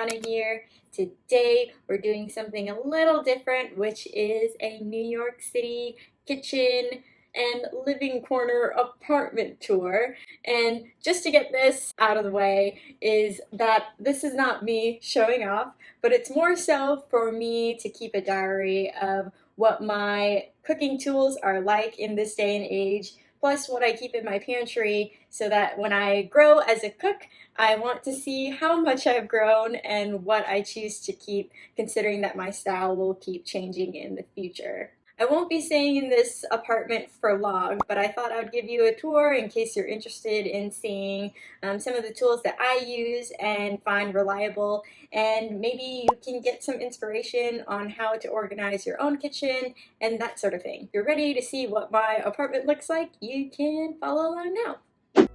Ariana here. Today we're doing something a little different, which is a New York City kitchen and living corner apartment tour. And just to get this out of the way is that this is not me showing off, but it's more so for me to keep a diary of what my cooking tools are like in this day and age, plus what I keep in my pantry, so that when I grow as a cook, I want to see how much I've grown and what I choose to keep, considering that my style will keep changing in the future. I won't be staying in this apartment for long, but I thought I'd give you a tour in case you're interested in seeing some of the tools that I use and find reliable, and maybe you can get some inspiration on how to organize your own kitchen and that sort of thing. If you're ready to see what my apartment looks like, you can follow along now.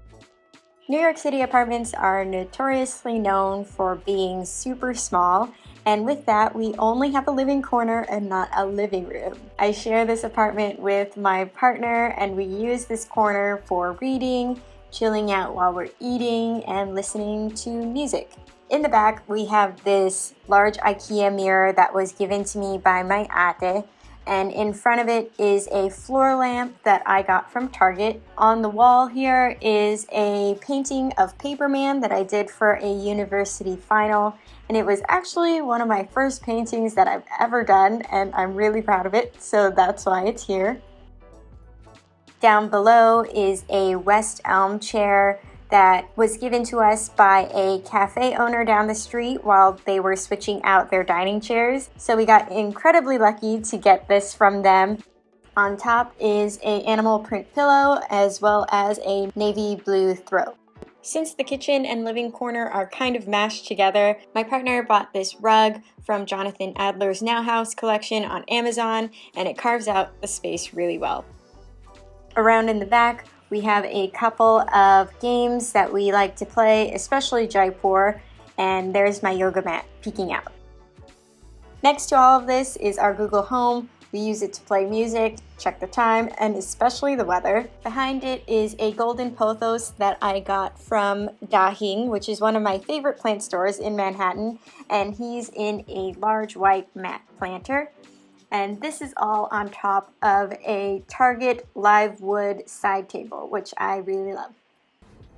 New York City apartments are notoriously known for being super small, and with that, we only have a living corner and not a living room. I share this apartment with my partner, and we use this corner for reading, chilling out while we're eating, and listening to music. In the back, we have this large Ikea mirror that was given to me by my ate, and in front of it is a floor lamp that I got from Target. On the wall here is a painting of Paperman that I did for a university final, and it was actually one of my first paintings that I've ever done, and I'm really proud of it, so that's why it's here. Down below is a West Elm chair that was given to us by a cafe owner down the street while they were switching out their dining chairs. So we got incredibly lucky to get this from them. On top is an animal print pillow as well as a navy blue throw. Since the kitchen and living corner are kind of mashed together, my partner bought this rug from Jonathan Adler's Now House collection on Amazon, and it carves out the space really well. Around in the back, we have a couple of games that we like to play, especially Jaipur, and there's my yoga mat peeking out. Next to all of this is our Google Home. We use it to play music, check the time, and especially the weather. Behind it is a golden pothos that I got from Dahing, which is one of my favorite plant stores in Manhattan, and he's in a large white mat planter. And this is all on top of a Target live wood side table, which I really love.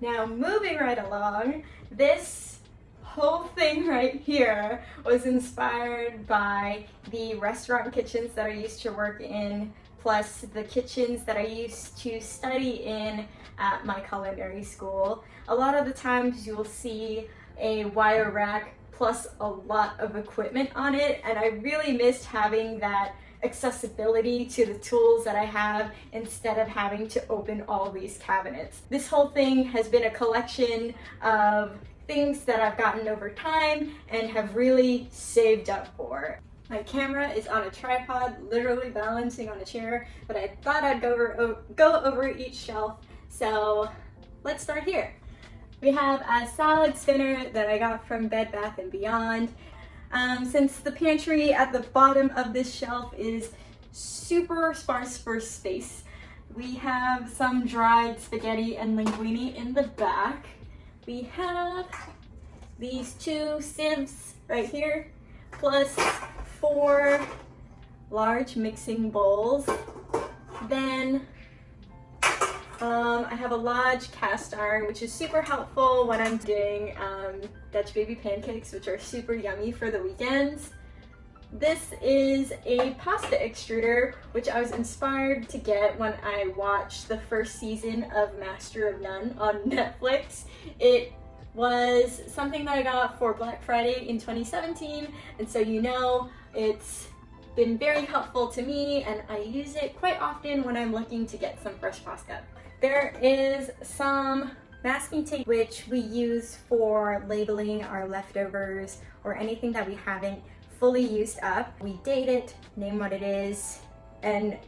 Now moving right along, this whole thing right here was inspired by the restaurant kitchens that I used to work in, plus the kitchens that I used to study in at my culinary school. A lot of the times you'll see a wire rack plus a lot of equipment on it, and I really missed having that accessibility to the tools that I have instead of having to open all these cabinets. This whole thing has been a collection of things that I've gotten over time and have really saved up for. My camera is on a tripod, literally balancing on a chair, but I thought I'd go over each shelf, so let's start here. We have a salad spinner that I got from Bed Bath & Beyond. Since the pantry at the bottom of this shelf is super sparse for space, we have some dried spaghetti and linguine in the back. We have these two sieves right here, plus 4 large mixing bowls. Then I have a large cast iron, which is super helpful when I'm doing Dutch baby pancakes, which are super yummy for the weekends. This is a pasta extruder, which I was inspired to get when I watched the first season of Master of None on Netflix. It was something that I got for Black Friday in 2017, and so it's been very helpful to me, and I use it quite often when I'm looking to get some fresh pasta. There is some masking tape which we use for labeling our leftovers or anything that we haven't fully used up. We date it, name what it is, and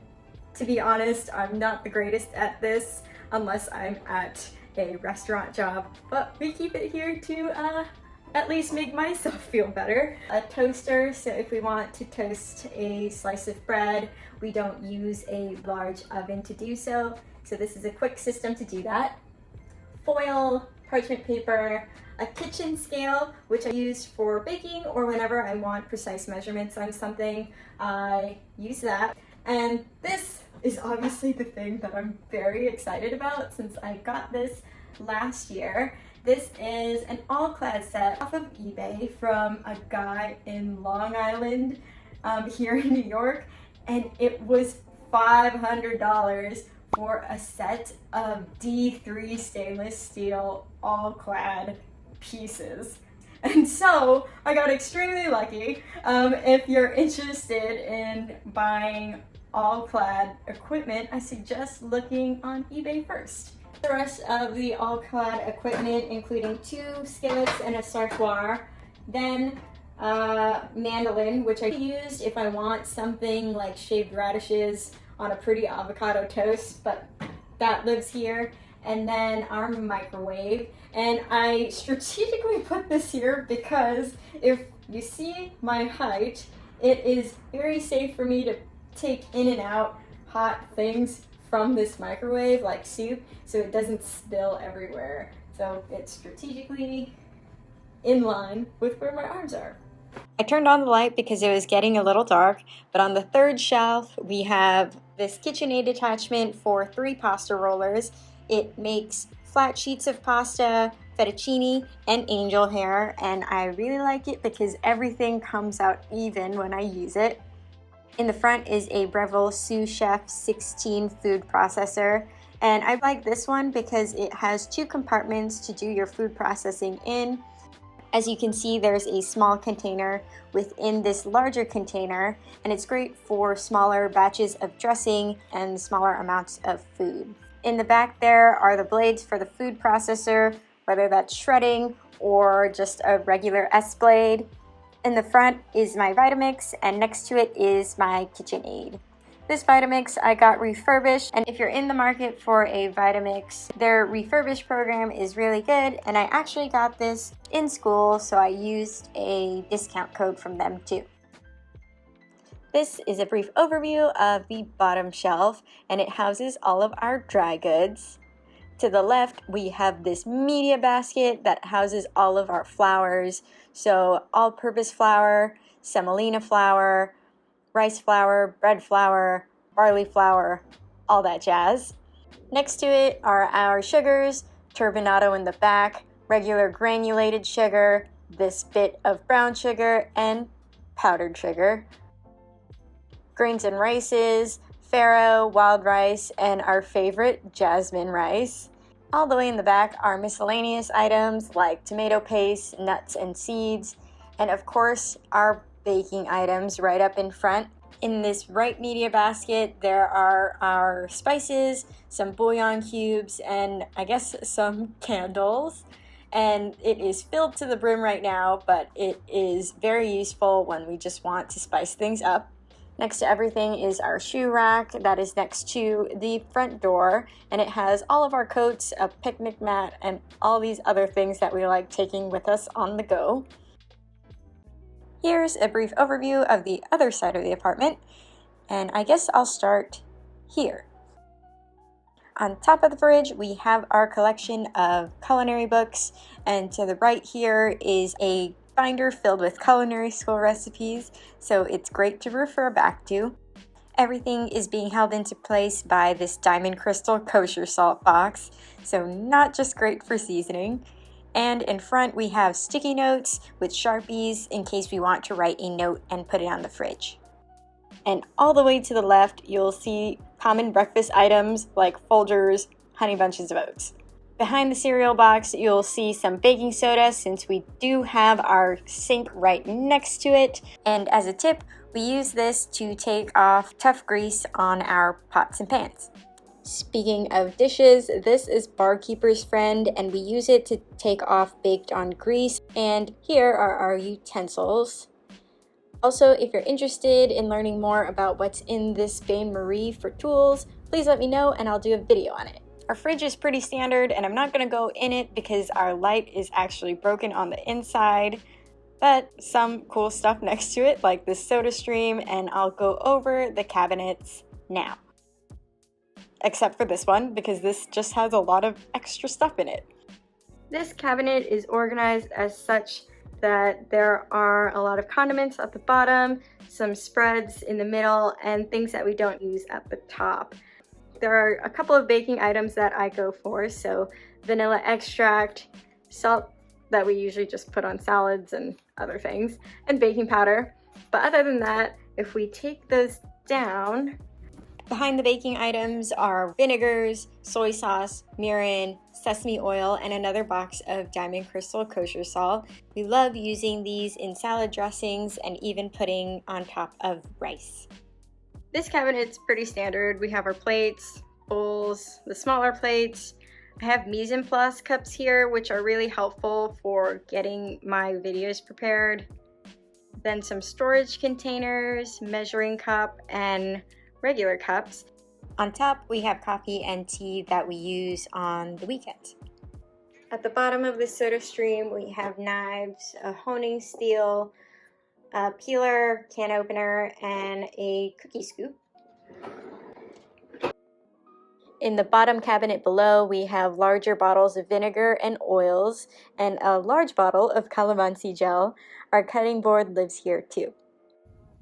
to be honest, I'm not the greatest at this unless I'm at a restaurant job, but we keep it here to at least make myself feel better. A toaster, so if we want to toast a slice of bread, we don't use a large oven to do so. So this is a quick system to do that. Foil parchment paper, a kitchen scale, which I use for baking or whenever I want precise measurements on something, I use that. And this is obviously the thing that I'm very excited about since I got this last year. This is an all-clad set off of eBay from a guy in Long Island here in New York, and it was $500 for a set of D3 stainless steel all-clad pieces. And so I got extremely lucky. If you're interested in buying all-clad equipment, I suggest looking on eBay first. The rest of the all-clad equipment, including 2 skillets and a sartoir, then mandolin, which I used if I want something like shaved radishes on a pretty avocado toast, but that lives here. And then our microwave. And I strategically put this here because if you see my height, it is very safe for me to take in and out hot things from this microwave, like soup, so it doesn't spill everywhere. So it's strategically in line with where my arms are. I turned on the light because it was getting a little dark, but on the 3rd shelf we have this KitchenAid attachment for 3 pasta rollers. It makes flat sheets of pasta, fettuccine, and angel hair, and I really like it because everything comes out even when I use it. In the front is a Breville Sous Chef 16 food processor, and I like this one because it has 2 compartments to do your food processing in. As you can see, there's a small container within this larger container, and it's great for smaller batches of dressing and smaller amounts of food. In the back there are the blades for the food processor, whether that's shredding or just a regular S-blade. In the front is my Vitamix, and next to it is my KitchenAid. This Vitamix I got refurbished, and if you're in the market for a Vitamix, their refurbished program is really good, and I actually got this in school, so I used a discount code from them too. This is a brief overview of the bottom shelf, and it houses all of our dry goods. To the left, we have this media basket that houses all of our flours. So all-purpose flour, semolina flour, rice flour, bread flour, barley flour, all that jazz. Next to it are our sugars, turbinado in the back, regular granulated sugar, this bit of brown sugar, and powdered sugar. Grains and rices, farro, wild rice, and our favorite, jasmine rice. All the way in the back are miscellaneous items like tomato paste, nuts and seeds, and of course our baking items right up in front. In this right media basket there are our spices, some bouillon cubes, and I guess some candles. And it is filled to the brim right now, but it is very useful when we just want to spice things up. Next to everything is our shoe rack that is next to the front door, and it has all of our coats, a picnic mat, and all these other things that we like taking with us on the go. Here's a brief overview of the other side of the apartment, and I guess I'll start here. On top of the fridge, we have our collection of culinary books, and to the right here is a binder filled with culinary school recipes, so it's great to refer back to. Everything is being held into place by this diamond crystal kosher salt box, so not just great for seasoning. And in front we have sticky notes with Sharpies in case we want to write a note and put it on the fridge. And all the way to the left you'll see common breakfast items like Folgers, Honey Bunches of Oats. Behind the cereal box, you'll see some baking soda since we do have our sink right next to it. And as a tip, we use this to take off tough grease on our pots and pans. Speaking of dishes, this is Barkeeper's Friend, and we use it to take off baked on grease. And here are our utensils. Also, if you're interested in learning more about what's in this bain-marie for tools, please let me know and I'll do a video on it. Our fridge is pretty standard, and I'm not going to go in it because our light is actually broken on the inside, but some cool stuff next to it like this soda stream, and I'll go over the cabinets now. Except for this one, because this just has a lot of extra stuff in it. This cabinet is organized as such that there are a lot of condiments at the bottom, some spreads in the middle, and things that we don't use at the top. There are a couple of baking items that I go for, so vanilla extract, salt that we usually just put on salads and other things, and baking powder. But other than that, if we take those down, behind the baking items are vinegars, soy sauce, mirin, sesame oil, and another box of Diamond Crystal kosher salt. We love using these in salad dressings and even putting on top of rice. This cabinet's pretty standard. We have our plates, bowls, the smaller plates. I have mise en place cups here, which are really helpful for getting my videos prepared. Then some storage containers, measuring cup, and regular cups. On top, we have coffee and tea that we use on the weekends. At the bottom of the soda stream, we have knives, a honing steel, a peeler, can opener, and a cookie scoop. In the bottom cabinet below, we have larger bottles of vinegar and oils, and a large bottle of calamansi gel. Our cutting board lives here too.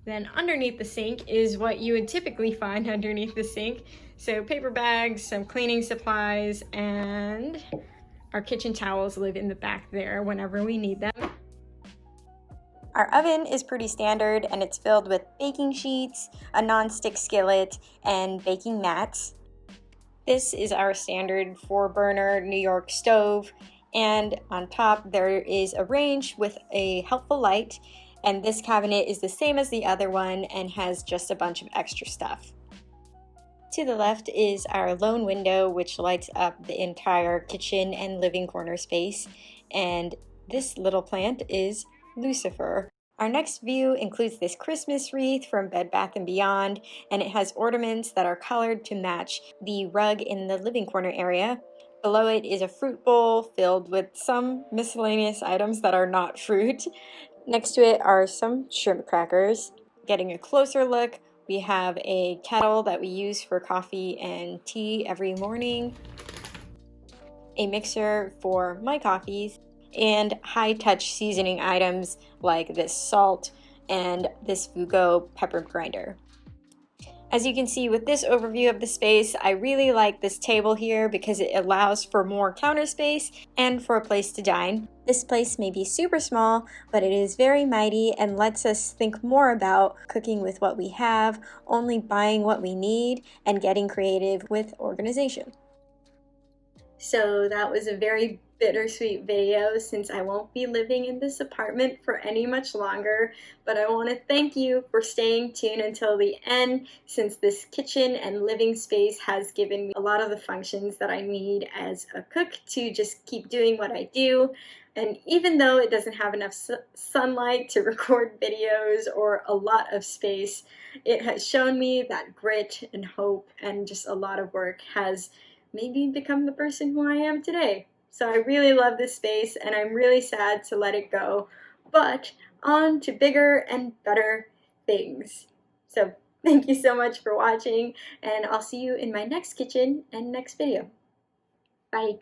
Then underneath the sink is what you would typically find underneath the sink. So paper bags, some cleaning supplies, and our kitchen towels live in the back there whenever we need them. Our oven is pretty standard, and it's filled with baking sheets, a non-stick skillet, and baking mats. This is our standard 4-burner New York stove, and on top there is a range with a helpful light, and this cabinet is the same as the other one and has just a bunch of extra stuff. To the left is our lone window, which lights up the entire kitchen and living corner space, and this little plant is Lucifer. Our next view includes this Christmas wreath from Bed Bath & Beyond, and it has ornaments that are colored to match the rug in the living corner area. Below it is a fruit bowl filled with some miscellaneous items that are not fruit. Next to it are some shrimp crackers. Getting a closer look, we have a kettle that we use for coffee and tea every morning, a mixer for my coffees, and high-touch seasoning items like this salt and this Fugo pepper grinder. As you can see with this overview of the space, I really like this table here because it allows for more counter space and for a place to dine. This place may be super small, but it is very mighty and lets us think more about cooking with what we have, only buying what we need, and getting creative with organization. So that was a very bittersweet video since I won't be living in this apartment for any much longer, but I want to thank you for staying tuned until the end, since this kitchen and living space has given me a lot of the functions that I need as a cook to just keep doing what I do. And even though it doesn't have enough sunlight to record videos or a lot of space, it has shown me that grit and hope and just a lot of work has made me become the person who I am today. So I really love this space and I'm really sad to let it go, but on to bigger and better things. So thank you so much for watching, and I'll see you in my next kitchen and next video. Bye.